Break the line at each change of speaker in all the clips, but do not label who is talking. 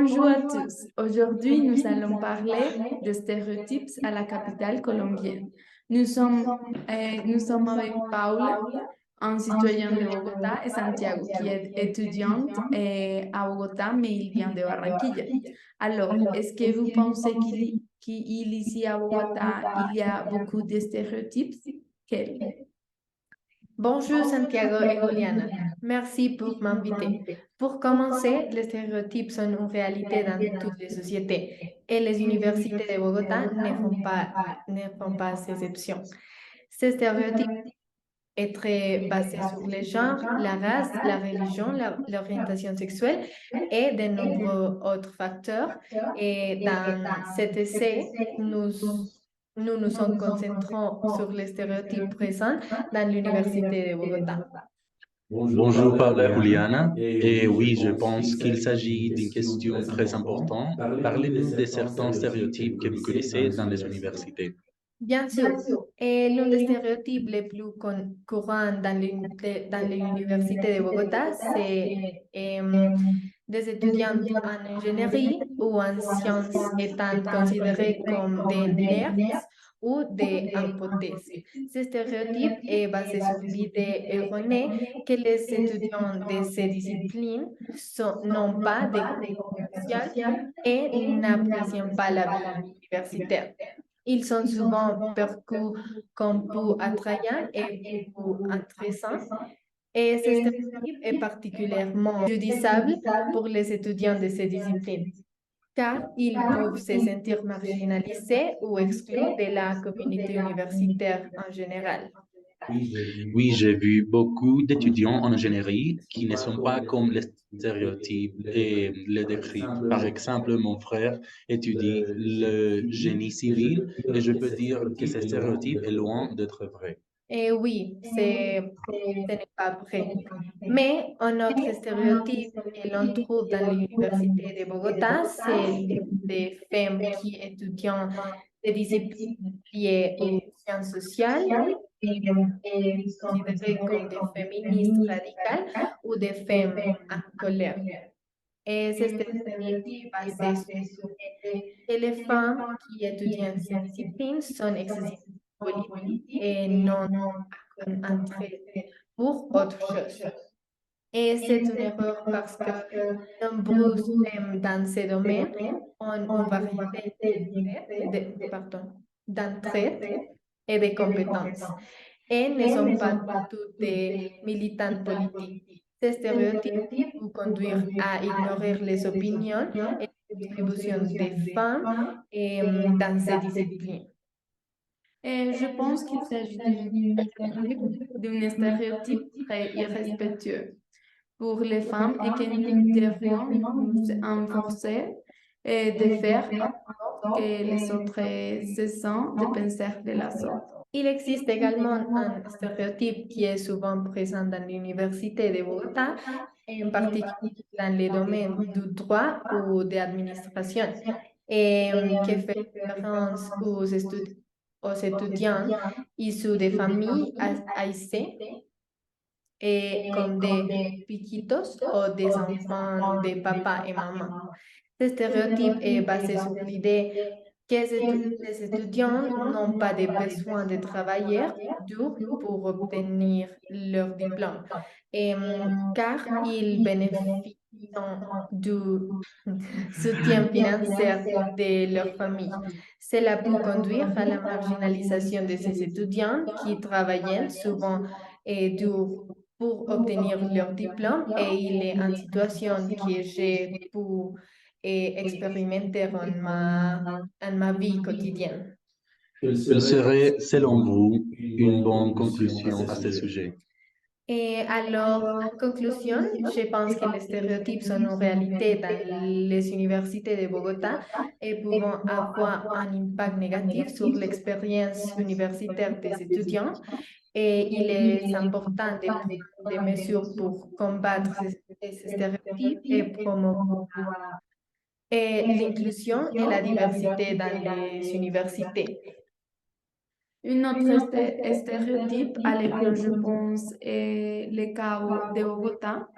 Bonjour à tous. Aujourd'hui, nous allons parler de stéréotypes à la capitale colombienne. Nous sommes avec Paula, un citoyen de Bogotá, et Santiago, qui est étudiante à Bogotá, mais il vient de Barranquilla. Alors, est-ce que vous pensez qu'il ici à Bogotá, il y a beaucoup de stéréotypes? Quels?
Bonjour Santiago et Juliana, merci pour m'inviter. Pour commencer, les stéréotypes sont une réalité dans toutes les sociétés et les universités de Bogotá ne font pas exception. Ces stéréotypes sont très basés sur le genre, la race, la religion, l'orientation sexuelle et de nombreux autres facteurs. Et dans cet essai, nous nous concentrons sur les stéréotypes présents dans l'Université de Bogotá.
Bonjour Paula Juliana. Et oui, je pense qu'il s'agit d'une question très importante. Parlez-nous de certains stéréotypes que vous connaissez dans les universités.
Bien sûr, et l'un des stéréotypes les plus courants dans l'Université de Bogotá, c'est des étudiants en ingénierie ou en sciences étant considérés comme des nerds ou des hypothèses. Ce stéréotype est basé sur l'idée erronée que les étudiants de ces disciplines n'ont pas de potentiel et n'apprécient pas la vie universitaire. Ils sont souvent perçus comme peu attrayants et peu intéressants. Et ce stéréotype est particulièrement préjudiciable pour les étudiants de ces disciplines, car ils peuvent se sentir marginalisés ou exclus de la communauté universitaire en général.
Oui, j'ai vu beaucoup d'étudiants en ingénierie qui ne sont pas comme les stéréotypes et les décrits. Par exemple, mon frère étudie le génie civil et je peux dire que ce stéréotype est loin d'être vrai.
Et oui, ce n'est pas vrai. Mais un autre stéréotype que l'on trouve dans l'Université de Bogotá, c'est des femmes qui étudient des disciplines liées aux sciences sociales et considérées comme des féministes radicales ou des femmes en colère. Et ce stéréotype est basé sur que les femmes qui étudient ces disciplines sont excessivement politiques et non entrées pour autre chose. Et c'est une erreur parce que nombreuses femmes dans ces domaines ont une variété d'entraide et de compétences et ne sont pas toutes des militantes politiques. Ces stéréotypes peuvent conduire à ignorer les opinions et les contributions des femmes dans ces disciplines.
Et je pense qu'il s'agit d'un stéréotype très irrespectueux pour les femmes et que nous devrions nous enforcer et de faire en sorte que les autres se sentent de penser de la sorte.
Il existe également un stéréotype qui est souvent présent dans l'Université de Bogotá, en particulier dans les domaines du droit ou de l'administration, et qui fait référence aux étudiants issus de familles aisées et comme des piquitos ou des enfants de papa et maman. Ce stéréotype est basé sur l'idée que les étudiants n'ont pas de besoin de travailler dur pour obtenir leur diplôme, car ils bénéficient du soutien financier de leur famille. Cela peut conduire à la marginalisation de ces étudiants qui travaillent souvent dur pour obtenir leur diplôme et il est une situation que j'ai pu expérimenter en ma vie quotidienne.
Quelle serait, selon vous, une bonne conclusion à ce sujet?
Et alors, en conclusion, je pense que les stéréotypes sont une réalité dans les universités de Bogotá et pouvant avoir un impact négatif sur l'expérience universitaire des étudiants. Et il est important de prendre des mesures pour combattre ces stéréotypes et promouvoir l'inclusion et la diversité dans les universités.
Une autre stéréotype à l'école, je pense, est le cas de Bogotá.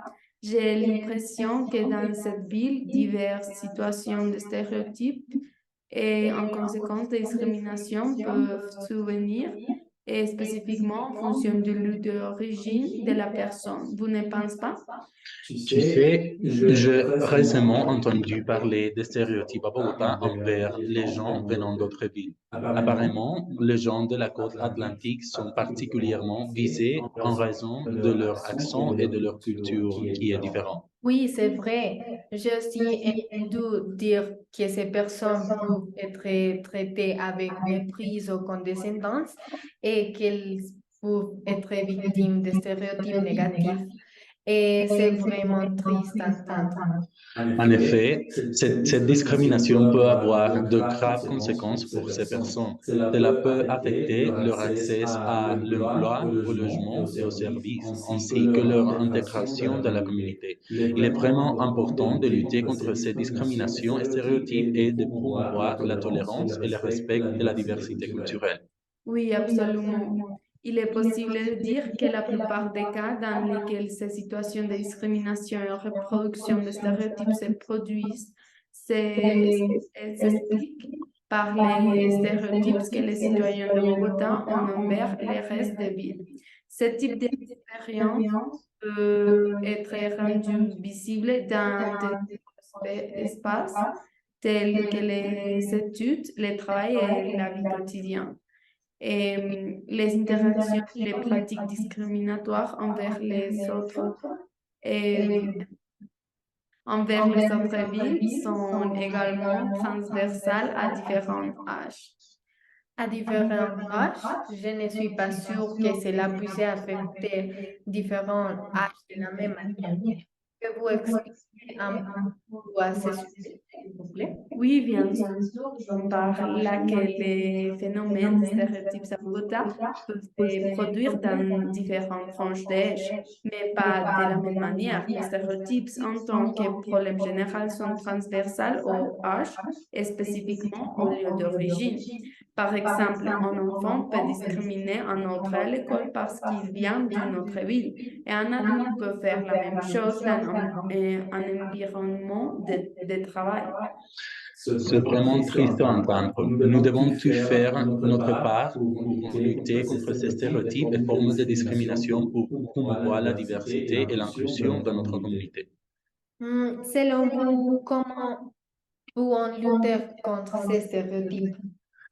J'ai l'impression que dans cette ville, diverses situations de stéréotypes et en conséquence des discriminations peuvent survenir et spécifiquement en fonction du lieu d'origine de la personne. Vous ne pensez pas?
Tu sais, j'ai récemment entendu parler des stéréotypes à Bogota envers les gens venant d'autres villes. Apparemment, les gens de la côte atlantique sont particulièrement visés en raison de leur accent et de leur culture qui est différente.
Oui, c'est vrai. J'ai aussi entendu dire que ces personnes peuvent être traitées avec mépris ou condescendance et qu'elles peuvent être victimes de stéréotypes négatifs. Et c'est vraiment triste d'entendre.
En effet, cette discrimination peut avoir de graves conséquences pour ces personnes. Cela peut affecter leur accès à l'emploi, au logement et aux services, ainsi que leur intégration dans la communauté. Il est vraiment important de lutter contre ces discriminations et stéréotypes et de promouvoir la tolérance et le respect de la diversité culturelle.
Oui, absolument. Il est possible de dire que la plupart des cas dans lesquels ces situations de discrimination et reproduction de stéréotypes se produisent s'expliquent par les stéréotypes que les citoyens de Bogota ont envers les restes des villes. Ce type d'expérience peut être rendu visible dans de nombreux espaces tels que les études, le travail et la vie quotidienne. Les interactions, les pratiques discriminatoires et envers les autres villes sont également transversales à différents âges.
À différents âges, je ne suis pas sûre que cela puisse affecter différents âges de la même manière. Que vous expliquer un peu à ce sujet, s'il vous plaît?
Oui, bien sûr. Par là que les phénomènes de stéréotypes à Bogota peuvent se produire dans différentes tranches d'âge, mais pas de la même manière. Les stéréotypes en tant que problème général sont transversales au âge et spécifiquement au lieu d'origine. Par exemple, un enfant peut discriminer un autre à l'école parce qu'il vient d'une autre ville et un adulte peut faire la même chose dans un environnement de travail.
C'est vraiment triste à entendre. Nous devons tous faire notre part pour lutter contre ces stéréotypes et formes de discrimination pour promouvoir la diversité et l'inclusion dans notre communauté.
Selon vous, comment pouvons lutter contre ces stéréotypes?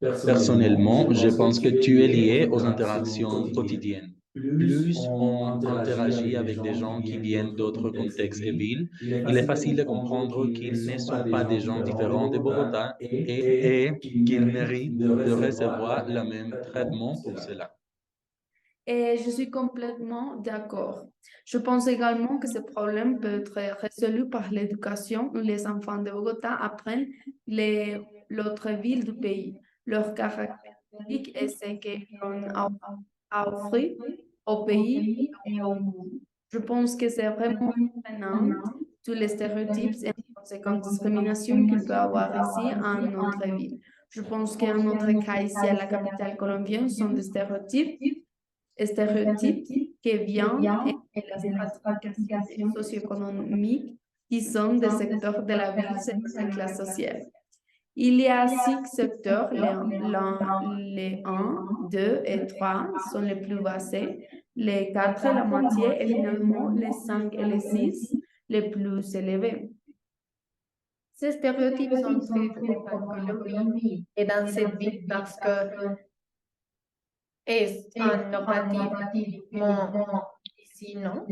Personnellement, je pense que tu es lié aux interactions quotidiennes. Plus on interagit avec des gens qui viennent d'autres contextes et villes, il est facile de comprendre qu'ils ne sont pas des gens différents de Bogota et qu'ils méritent de recevoir le même traitement pour cela.
Et je suis complètement d'accord. Je pense également que ce problème peut être résolu par l'éducation où les enfants de Bogota apprennent l'autre ville du pays, leurs caractéristiques et ce qu'on a à offrir au pays et au monde. Je pense que c'est vraiment prenant tous les stéréotypes et les conséquences de discrimination qu'il peut y avoir ici en notre ville. Je pense qu'un autre cas ici à la capitale colombienne sont des stéréotypes qui viennent et la stratification socio-économique qui sont des secteurs de la ville selon la classe sociale. Il y a 6 secteurs, les 1, 2 et 3 sont les plus basés, les 4, la moitié, et finalement les 5 et les 6, les plus élevés.
Ces stéréotypes sont très forts en Colombie et dans cette ville parce que est un normativement ici, non?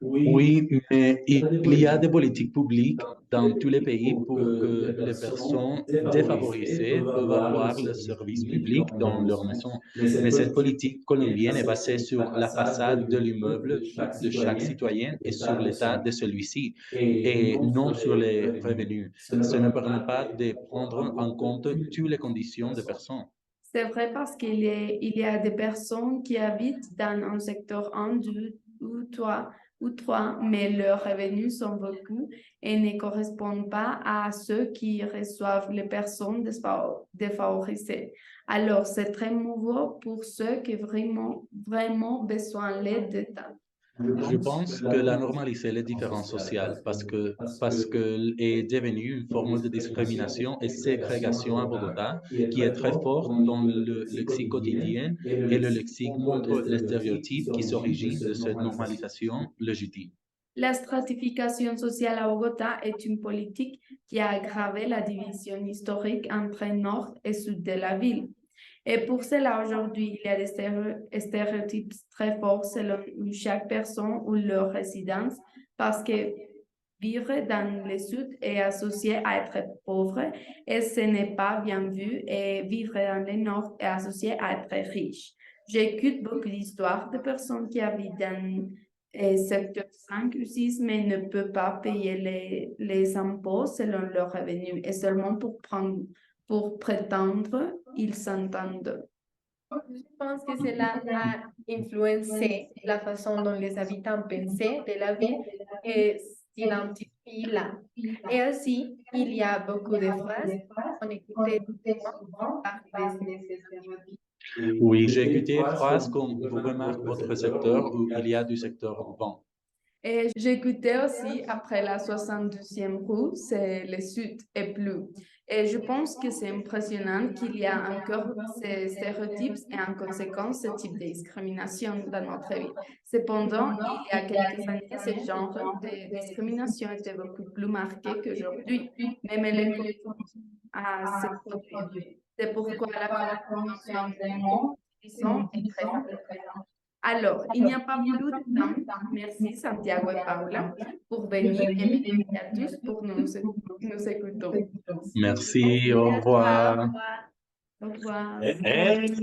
Oui, mais il y a des politiques publiques dans tous les pays pour que les personnes défavorisées peuvent avoir le service public dans leur maison. Mais cette politique colombienne est basée sur la façade de l'immeuble de chaque citoyen et sur l'état de celui-ci, et non sur les revenus. Ça ne permet pas de prendre en compte toutes les conditions des personnes.
C'est vrai parce il y a des personnes qui habitent dans un secteur 1, 2 ou 3, mais leurs revenus sont beaucoup et ne correspondent pas à ceux qui reçoivent les personnes défavorisées. Alors, c'est très nouveau pour ceux qui vraiment besoin de l'aide d'État.
Je pense que la normaliser les différences sociales parce que est devenue une forme de discrimination et ségrégation à Bogota qui est très forte dans le lexique quotidien et le lexique montre les stéréotypes qui s'originent de cette normalisation légitime.
La stratification sociale à Bogota est une politique qui a aggravé la division historique entre nord et sud de la ville. Et pour cela, aujourd'hui, il y a des stéréotypes très forts selon chaque personne ou leur résidence, parce que vivre dans le sud est associé à être pauvre et ce n'est pas bien vu, et vivre dans le nord est associé à être riche. J'écoute beaucoup d'histoires de personnes qui habitent dans secteur 5 ou 6, mais ne peuvent pas payer les impôts selon leurs revenus et seulement pour prétendre, ils s'entendent.
Je pense que cela a influencé la façon dont les habitants pensaient de la ville et s'identifient là. Et aussi, il y a beaucoup de phrases qu'on écoutait souvent par des stéréotypes.
Oui, j'ai écouté phrases comme vous remarquez votre secteur où il y a du secteur vent.
Et j'écoutais aussi après la 72e rue, c'est le sud et plus. Et je pense que c'est impressionnant qu'il y a encore ces stéréotypes et en conséquence ce type de discrimination dans notre vie. Cependant, il y a quelques années, ce genre de discrimination était beaucoup plus marqué qu'aujourd'hui. Même les à se produire. C'est pourquoi la compréhension des mots est très importante. Alors, il n'y a pas plus de temps. Merci Santiago et Paula pour venir et merci à tous pour nous écouter.
Merci, au revoir.
Au revoir.
Hey.